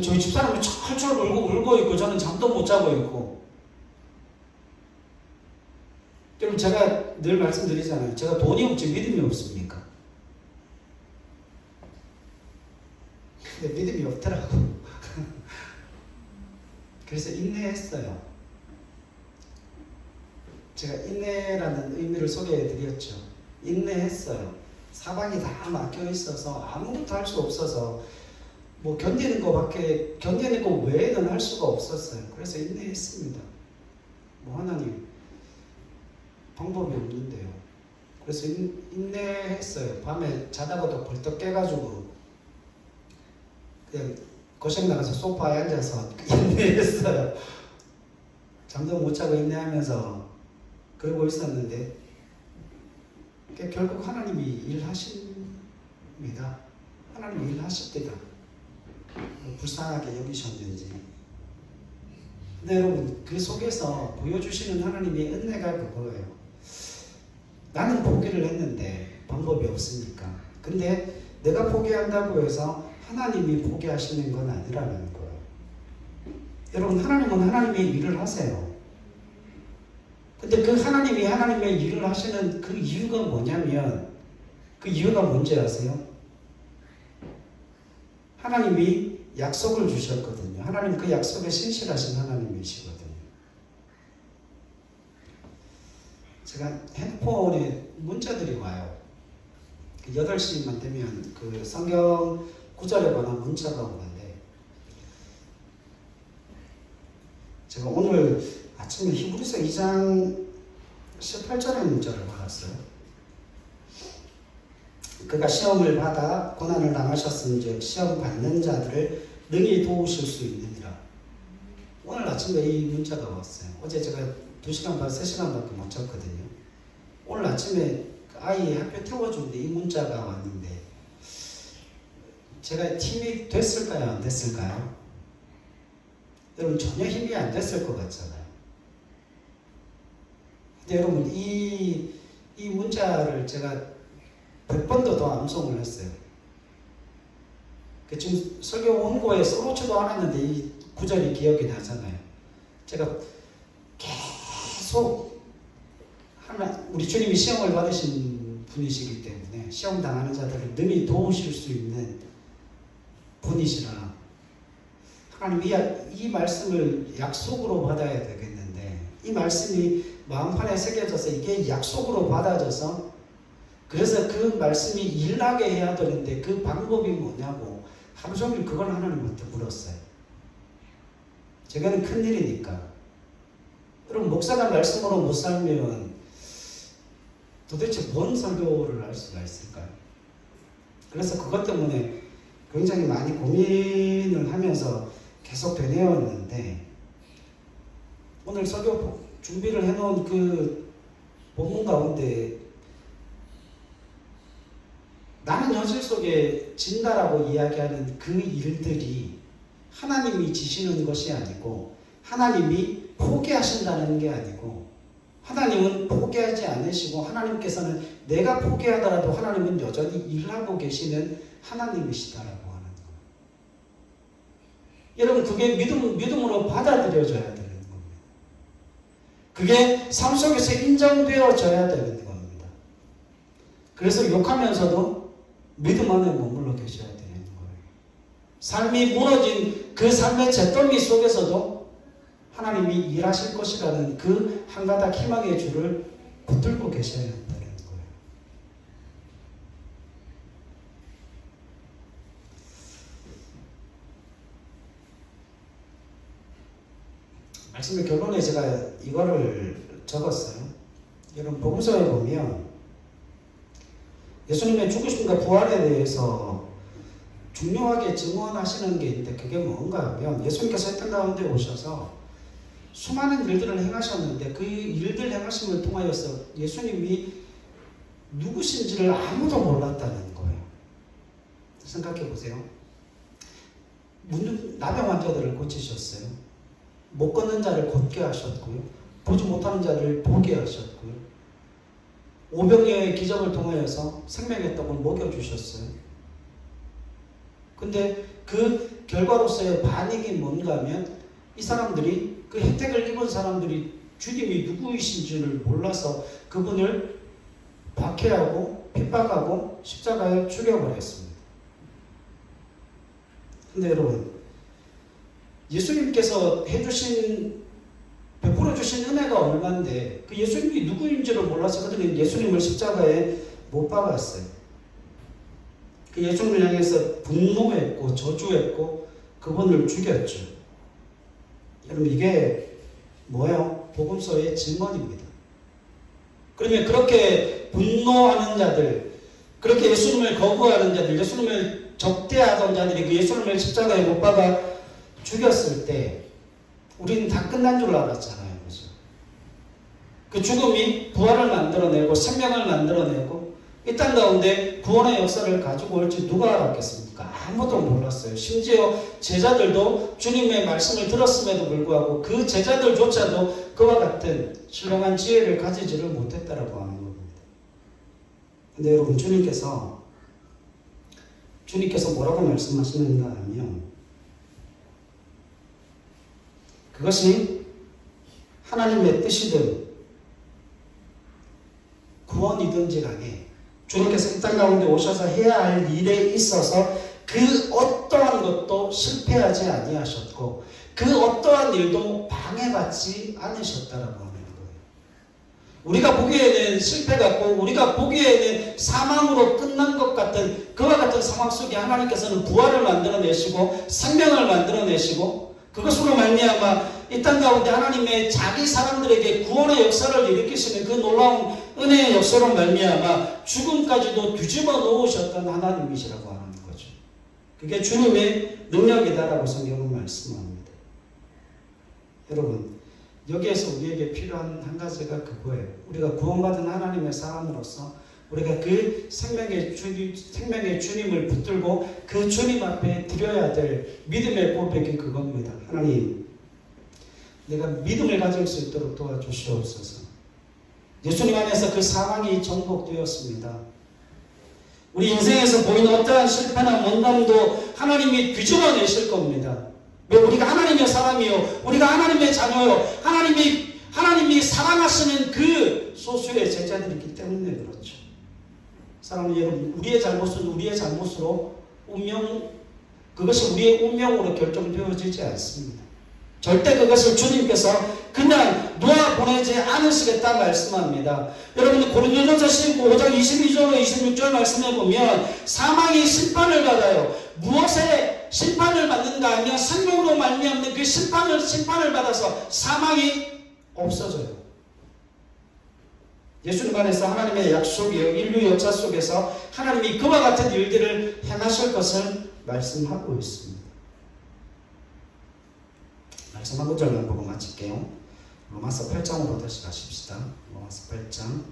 저희 집사람이 철철 울고 있고 저는 잠도 못 자고 있고. 여러분 제가 늘 말씀드리잖아요. 제가 돈이 없지 믿음이 없습니까? 근데 믿음이 없더라고. 그래서 인내했어요. 제가 인내라는 의미를 소개해드렸죠. 인내했어요. 사방이 다 막혀 있어서 아무것도 할 수 없어서 뭐 견디는 거 외에는 할 수가 없었어요. 그래서 인내했습니다. 뭐 하나님 방법이 없는데요. 그래서 인내했어요. 밤에 자다가도 벌떡 깨가지고 그냥 거실 나가서 소파에 앉아서 인내했어요. 잠도 못 자고 인내하면서 그러고 있었는데 결국 하나님이 일하십니다. 하나님이 일하십니다. 불쌍하게 여기셨는지. 근데 여러분 그 속에서 보여주시는 하나님의 은혜가 그거예요. 나는 포기를 했는데 방법이 없으니까. 근데 내가 포기한다고 해서 하나님이 포기하시는 건 아니라는 거예요. 여러분 하나님은 하나님의 일을 하세요. 근데 그 하나님이 하나님의 일을 하시는 그 이유가 뭐냐면 그 이유가 뭔지 아세요? 하나님이 약속을 주셨거든요. 하나님 그 약속에 신실하신 하나님이시거든요. 제가 핸드폰에 문자들이 와요. 8시만 되면 그 성경 구절에 관한 문자가 오는데 제가 오늘 아침에 히브리서 2장 18절의 문자를 받았어요. 그가 시험을 받아 고난을 당하셨은즉 시험 받는 자들을 능히 도우실 수 있느니라. 오늘 아침에 이 문자가 왔어요. 어제 제가 2시간 반, 3시간밖에 못 잤거든요. 오늘 아침에 아이 학교 태워주는데 이 문자가 왔는데 제가 힘이 됐을까요? 안 됐을까요? 여러분 전혀 힘이 안 됐을 것 같잖아요. 근데 여러분 이 문자를 제가 100번도 더 암송을 했어요. 지금 설교 원고에 써놓지도 않았는데 이 구절이 기억이 나잖아요. 제가 계속 우리 주님이 시험을 받으신 분이시기 때문에 시험 당하는 자들을 능히 도우실 수 있는 분이시라 하나님 이 말씀을 약속으로 받아야 되겠는데 이 말씀이 마음판에 새겨져서 이게 약속으로 받아져서 그래서 그 말씀이 일나게 해야 되는데 그 방법이 뭐냐고 하루 종일 그걸 하나님한테 물었어요. 제가는 큰일이니까. 여러분 목사가 말씀으로 못 살면 도대체 뭔 설교를 할 수가 있을까요? 그래서 그것 때문에 굉장히 많이 고민을 하면서 계속 되뇌었는데 오늘 설교 준비를 해놓은 그 본문 가운데 나는 현실 속에 진다라고 이야기하는 그 일들이 하나님이 지시는 것이 아니고 하나님이 포기하신다는 게 아니고 하나님은 포기하지 않으시고 하나님께서는 내가 포기하더라도 하나님은 여전히 일하고 계시는 하나님이시다라고 하는 거예요. 여러분 그게 믿음으로 받아들여져야 되는 겁니다. 그게 삶 속에서 인정되어져야 되는 겁니다. 그래서 욕하면서도 믿음 안에 머물러 계셔야 되는 거예요. 삶이 무너진 그 삶의 잿더미 속에서도 하나님이 일하실 것이라는 그 한 가닥 희망의 줄을 붙들고 계셔야 한다는 거예요. 말씀의 결론에 제가 이거를 적었어요. 여러분 복음서에 보면 예수님의 죽으심과 부활에 대해서 중요하게 증언하시는 게 있는데 그게 뭔가 하면 예수님께서 했던 가운데 오셔서 수많은 일들을 행하셨는데 그 일들 행하심을 통하여서 예수님이 누구신지를 아무도 몰랐다는 거예요. 생각해 보세요. 나병 환자들을 고치셨어요. 못 걷는 자를 걷게 하셨고요. 보지 못하는 자를 보게 하셨고요. 오병이어의 기적을 통하여서 생명의 떡을 먹여주셨어요. 근데 그 결과로서의 반응이 뭔가 하면 이 사람들이 그 혜택을 입은 사람들이 주님이 누구이신지를 몰라서 그분을 박해하고 핍박하고 십자가에 죽여버렸습니다. 근데 여러분 예수님께서 베풀어 주신 은혜가 얼마인데 그 예수님이 누구인지를 몰라서 그들은 예수님을 십자가에 못 박았어요. 그 예수님을 향해서 분노했고 저주했고 그분을 죽였죠. 여러분 이게 뭐예요? 복음서의 증언입니다. 그러면 그렇게 분노하는 자들, 그렇게 예수님을 거부하는 자들, 예수님을 적대하던 자들이 그 예수님을 십자가에 못 박아 죽였을 때 우리는 다 끝난 줄 알았잖아요. 그죠? 그 죽음이 부활을 만들어내고 생명을 만들어내고 이 땅 가운데 구원의 역사를 가지고 올지 누가 알았겠습니까? 아무도 몰랐어요. 심지어 제자들도 주님의 말씀을 들었음에도 불구하고 그 제자들조차도 그와 같은 신령한 지혜를 가지지를 못했다라고 하는 겁니다. 근데 여러분 주님께서 뭐라고 말씀하시는가 하면 그것이 하나님의 뜻이든 구원이든지 간에 주님께서 이 땅 가운데 오셔서 해야 할 일에 있어서 그 어떠한 것도 실패하지 아니하셨고 그 어떠한 일도 방해받지 않으셨다라고 하는 거예요. 우리가 보기에는 실패 같고 우리가 보기에는 사망으로 끝난 것 같은 그와 같은 상황 속에 하나님께서는 부활을 만들어내시고 생명을 만들어내시고 그것으로 말미암아 이 땅 가운데 하나님의 자기 사람들에게 구원의 역사를 일으키시는 그 놀라운 은혜의 역사로 말미암아 죽음까지도 뒤집어 놓으셨던 하나님이시라고 하는 거죠. 그게 주님의 능력이다라고 성경은 말씀합니다. 여러분 여기에서 우리에게 필요한 한 가지가 그거예요. 우리가 구원받은 하나님의 사람으로서 우리가 그 생명의 주님을 붙들고 그 주님 앞에 드려야 될 믿음의 고백이 그겁니다. 하나님, 내가 믿음을 가질 수 있도록 도와주시옵소서. 예수님 안에서 그 사망이 정복되었습니다. 우리 인생에서 보이는 어떠한 실패나 못남도 하나님이 뒤집어내실 겁니다. 왜? 우리가 하나님의 사람이요, 우리가 하나님의 자녀요, 하나님이 사랑하시는 그 소수의 제자들이기 때문에 그렇죠. 사랑하는 여러분, 우리의 잘못은 우리의 잘못으로 그것이 우리의 운명으로 결정되어지지 않습니다. 절대 그것을 주님께서 그냥 놓아보내지 않으시겠다 말씀합니다. 여러분, 고린도전서 15장 22절로 26절 말씀해 보면 사망이 심판을 받아요. 무엇에 심판을 받는가 하면 생명으로 말미암는 그 심판을 받아서 사망이 없어져요. 예수님 안에서 하나님의 약속이요, 인류 역사 속에서 하나님이 그와 같은 일들을 행하실 것을 말씀하고 있습니다. 말씀 한 구절만 보고 마칠게요. 로마서 8장으로 다시 가십시다. 로마서 8장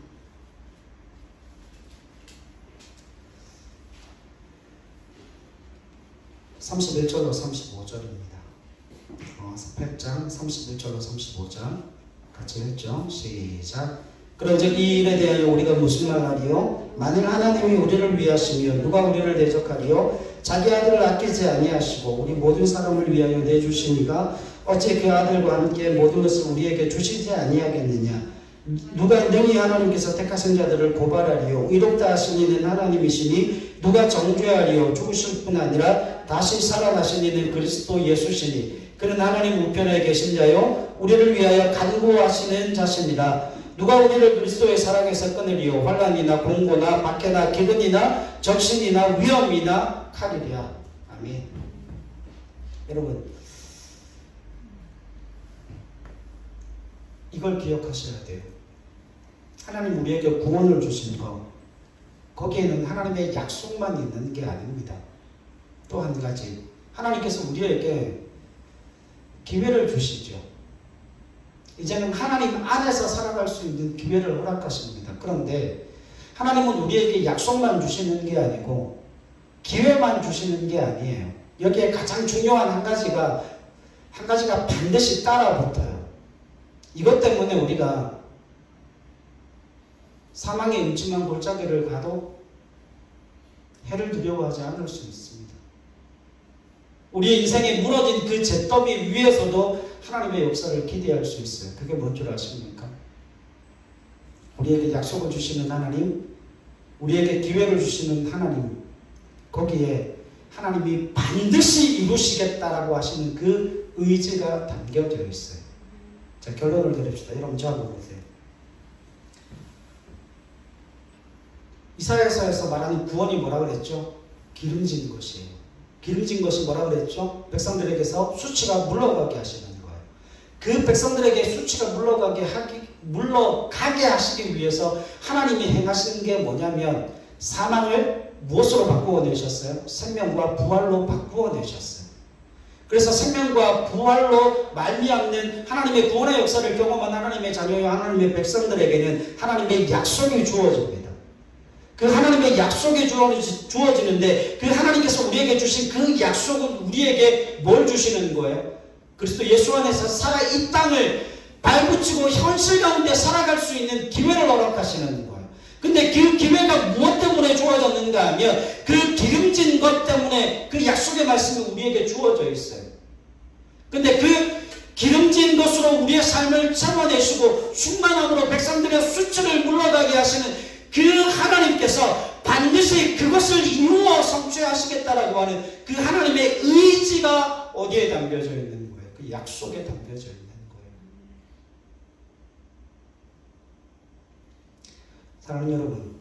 31절로 35절입니다. 로마서 8장 31절로 35절 같이 읽죠. 시작. 그런즉 이 일에 대하여 우리가 무슨 말하리요? 만일 하나님이 우리를 위하시며 누가 우리를 대적하리요? 자기 아들을 아끼지 아니하시고 우리 모든 사람을 위하여 내주시니가 어찌 그 아들과 함께 모든 것을 우리에게 주시지 아니하겠느냐? 누가 능히 하나님께서 택하신 자들을 고발하리요? 의롭다 하신 이는 하나님이시니 누가 정죄하리요? 죽으실 뿐 아니라 다시 살아나신 이는 그리스도 예수시니 그는 하나님 우편에 계신 자요 우리를 위하여 간구하시는 자신이라. 누가 우리를 그리스도의 사랑에서 끊으리요? 환난이나 공고나 박해나 기근이나 적신이나 위험이나 칼이랴. 아멘. 여러분, 이걸 기억하셔야 돼요. 하나님 우리에게 구원을 주신 것, 거기에는 하나님의 약속만 있는 게 아닙니다. 또 한 가지, 하나님께서 우리에게 기회를 주시죠. 이제는 하나님 안에서 살아갈 수 있는 기회를 허락하십니다. 그런데 하나님은 우리에게 약속만 주시는 게 아니고 기회만 주시는 게 아니에요. 여기에 가장 중요한 한 가지가 반드시 따라붙어요. 이것 때문에 우리가 사망의 음침한 골짜기를 가도 해를 두려워하지 않을 수 있습니다. 우리의 인생에 무너진 그 잿더미 위에서도 하나님의 역사를 기대할 수 있어요. 그게 뭔 줄 아십니까? 우리에게 약속을 주시는 하나님, 우리에게 기회를 주시는 하나님, 거기에 하나님이 반드시 이루시겠다라고 하시는 그 의지가 담겨져 있어요. 자, 결론을 내립시다. 여러분 저하고 보세요. 이사야서에서 말하는 구원이 뭐라 그랬죠? 기름진 것이에요. 기름진 것이 뭐라 그랬죠? 백성들에게서 수치가 물러가게 하시는 거예요. 그 백성들에게 수치가 물러가게 하시기 위해서 하나님이 행하시는 게 뭐냐면 사망을 무엇으로 바꾸어 내셨어요? 생명과 부활로 바꾸어 내셨어요. 그래서 생명과 부활로 말미암는 하나님의 구원의 역사를 경험한 하나님의 자녀와 하나님의 백성들에게는 하나님의 약속이 주어집니다. 그 하나님의 약속이 주어지는데 그 하나님께서 우리에게 주신 그 약속은 우리에게 뭘 주시는 거예요? 그리스도 예수 안에서 살아 이 땅을 발붙이고 현실 가운데 살아갈 수 있는 기회를 허락하시는 거예요. 근데 그 기회가 무엇 때문에 주어졌는가 하면 그 기름진 것 때문에 그 약속의 말씀이 우리에게 주어져 있어요. 근데 그 기름진 것으로 우리의 삶을 채워내시고 충만함으로 백성들의 수치를 물러가게 하시는 그 하나님께서 반드시 그것을 이루어 성취하시겠다라고 하는 그 하나님의 의지가 어디에 담겨져 있는 거예요? 그 약속에 담겨져 있는 거예요. 사랑하는 여러분,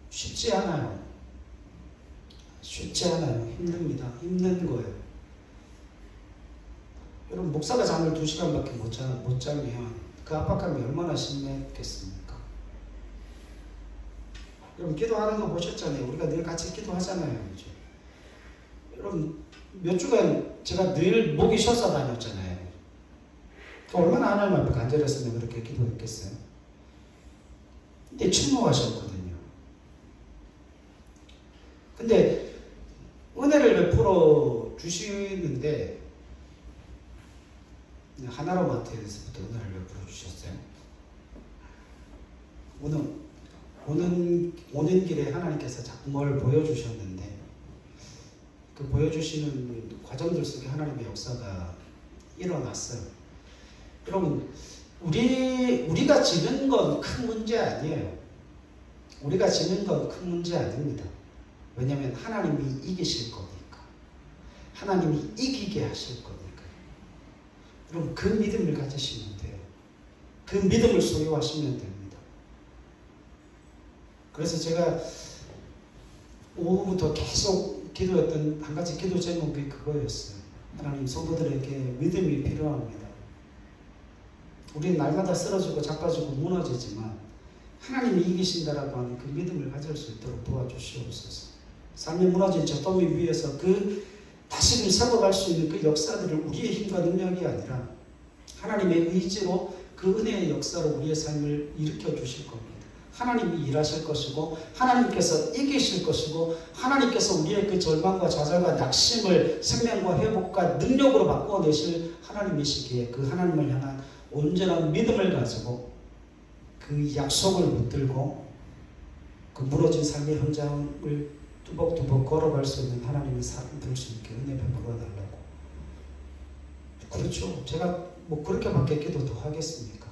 쉽지 않아요. 쉽지 않아요. 힘듭니다. 힘든 거예요. 여러분, 목사가 잠을 2시간밖에 못 자면 그 압박감이 얼마나 심했겠습니까? 여러분, 기도하는 거 보셨잖아요. 우리가 늘 같이 기도하잖아요. 그렇죠? 여러분, 몇 주간 제가 늘 목이 쉬어서 다녔잖아요. 얼마나 하나님 앞에 간절했으면 그렇게 기도했겠어요? 근데 침묵하셨거든요. 근데 은혜를 베풀어 주시는데 하나로마트에서부터 은혜를 베풀어 주셨어요. 오는 길에 하나님께서 자꾸 뭘 보여주셨는데 그 보여주시는 과정들 속에 하나님의 역사가 일어났어요. 여러분, 우리가 지는 건 큰 문제 아니에요. 우리가 지는 건 큰 문제 아닙니다. 왜냐하면 하나님이 이기실 거니까. 하나님이 이기게 하실 거니까. 여러분, 그 믿음을 가지시면 돼요. 그 믿음을 소유하시면 됩니다. 그래서 제가 오후부터 계속 기도했던 한 가지 기도 제목이 그거였어요. 하나님, 성도들에게 믿음이 필요합니다. 우리는 날마다 쓰러지고 자빠지고 무너지지만 하나님이 이기신다라고 하는 그 믿음을 가질 수 있도록 도와주시옵소서. 삶이 무너진 저 더미 위에서 그 다시금 세워갈 수 있는 그 역사들을 우리의 힘과 능력이 아니라 하나님의 의지로 그 은혜의 역사로 우리의 삶을 일으켜 주실 겁니다. 하나님이 일하실 것이고 하나님께서 이기실 것이고 하나님께서 우리의 그 절망과 좌절과 낙심을 생명과 회복과 능력으로 바꿔내실 하나님이시기에 그 하나님을 향한 온전한 믿음을 가지고 그 약속을 붙들고 그 무너진 삶의 현장을 뚜벅뚜벅 걸어갈 수 있는 하나님의 사람 될 수 있게 은혜 베풀어 달라고. 그렇죠. 제가 뭐 그렇게밖에 기도 더 하겠습니까?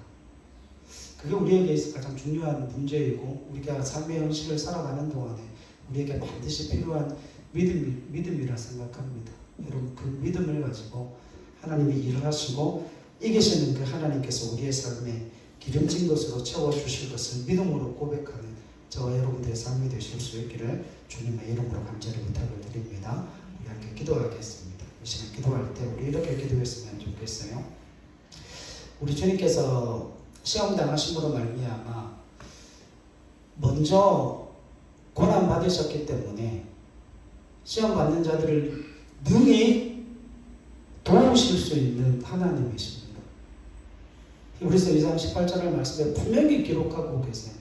그게 우리에게 있어 가장 중요한 문제이고 우리가 삶의 현실을 살아가는 동안에 우리에게 반드시 필요한 믿음이라 생각합니다. 여러분, 그 믿음을 가지고 하나님이 일을 하시고 이기시는 그 하나님께서 우리의 삶에 기름진 것으로 채워주실 것을 믿음으로 고백하는 저와 여러분들의 삶이 되실 수 있기를 주님의 이름으로 간절히 부탁을 드립니다. 우리 함께 기도하겠습니다. 이 시간 기도할 때 우리 이렇게 기도했으면 좋겠어요. 우리 주님께서 시험 당하심으로 말미암아 먼저 고난 받으셨기 때문에 시험 받는 자들을 능히 도우실 수 있는 하나님이십니다. 히브리서 2장 18절의 말씀에 분명히 기록하고 계세요.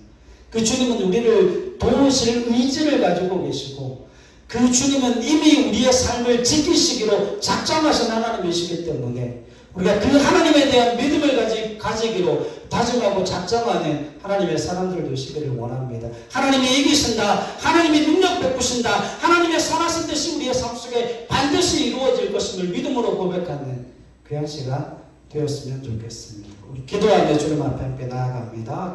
그 주님은 우리를 도우실 의지를 가지고 계시고 그 주님은 이미 우리의 삶을 지키시기로 작정하신 하나님이시기 때문에 우리가 그 하나님에 대한 믿음을 가지기로 다짐하고 작정하는 하나님의 사람들 되시기를 원합니다. 하나님이 이기신다. 하나님이 능력 베푸신다. 하나님의 선하신 뜻이 우리의 삶 속에 반드시 이루어질 것임을 믿음으로 고백하는 귀한 시간 되었으면 좋겠습니다. 우리 기도하며 주님 앞에 함께 나아갑니다.